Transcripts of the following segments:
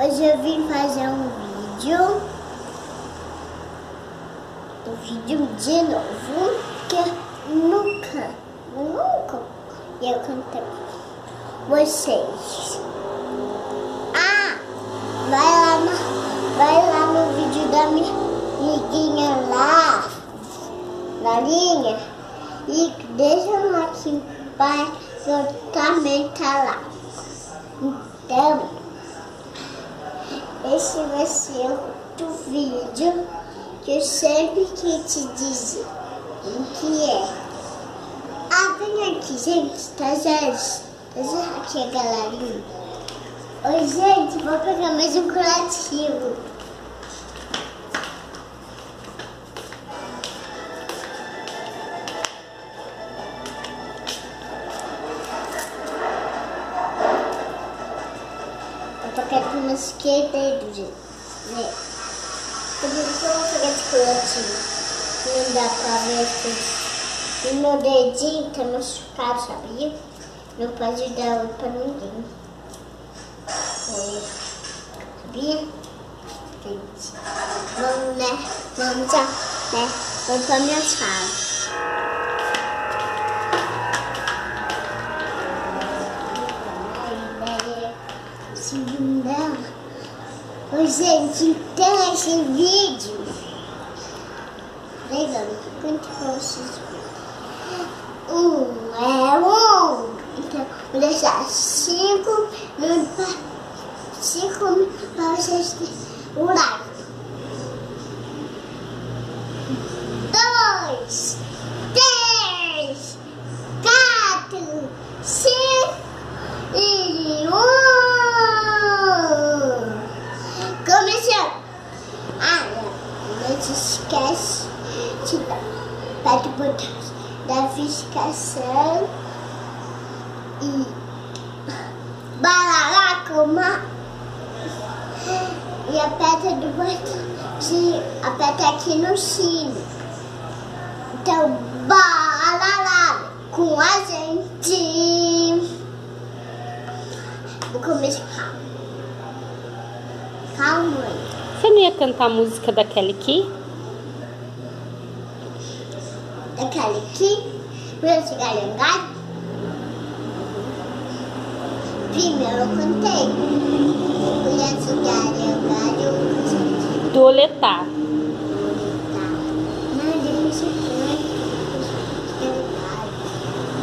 Hoje eu vim fazer um vídeo de novo, que eu nunca ia contar pra vocês. Vai lá no vídeo da minha amiguinha lá, na linha, e deixa um like para eu também tá lá. Então, esse vai ser outro vídeo que eu sempre quis te dizer, que é: vem aqui, gente, tá aqui a galerinha. Oi, gente, vou pegar mais um curativo. Vou pegar com uma esquerda e do jeito, né? Por isso eu vou pegar esse curativo. Não dá pra ver aqui. E meu dedinho tá machucado, sabia? Não pode dar oi pra ninguém. Sabia? Gente, vamos, né? Vamos já, né? Vamos pra minha sala. Oi, gente, então esse vídeo legal, quanto pra vocês então vou deixar 5 minutos para vocês terem o like. 2, 3, 4, 5 e 1. Começando! Não se esquece de aperta o botão da notificação e bala lá e aperta do botão aperta aqui no sino. Então bala lá com a gente. Vou começar. Calma aí. Você não ia cantar a música da Kelly Key? Da Kelly Key? Mulher Galangai? Primeiro eu cantei. Mulher Galangai, eu cantei. Doletar. Não, depois eu canto.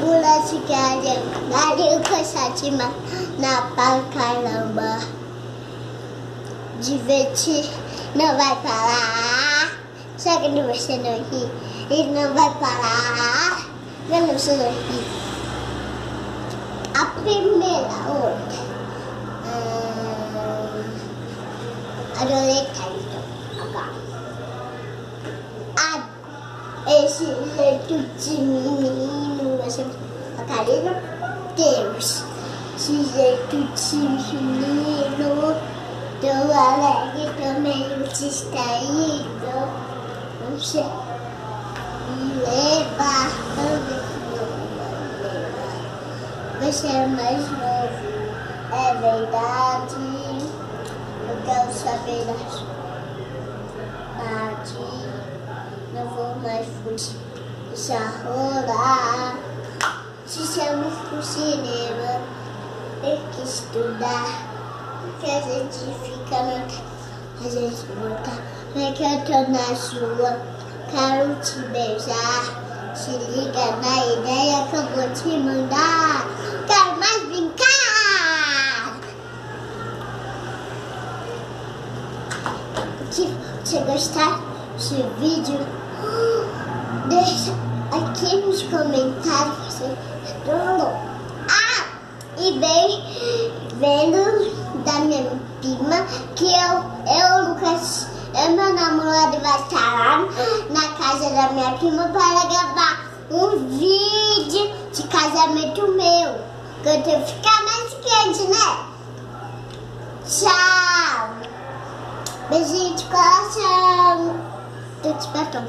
Mulher Galangai, eu cantei na pá, caramba. Divertir não vai parar. Só que você não ri, ele não vai parar. Quando você não ri. A primeira outra. Adorei então. Agora. Esse jeito de menino. Você Catarina? Deus. Esse jeito de menino. Tô alegre, tô meio distraído. Você me leva, você é mais novo, é verdade. Eu quero saber da verdade. Não vou mais fugir, deixa rolar. Se chama pro cinema, tem que estudar. Que a gente fica a gente volta. É que eu tô na sua, quero te beijar. Se liga na ideia que eu vou te mandar. Quero mais brincar. Se você gostar desse vídeo, deixa aqui nos comentários. Você e bem vendo da minha prima que Lucas, meu namorado vai estar lá na casa da minha prima para gravar um vídeo de casamento meu. Que eu tenho que ficar mais quente, né? Tchau! Beijinho de coração. Tô te batendo.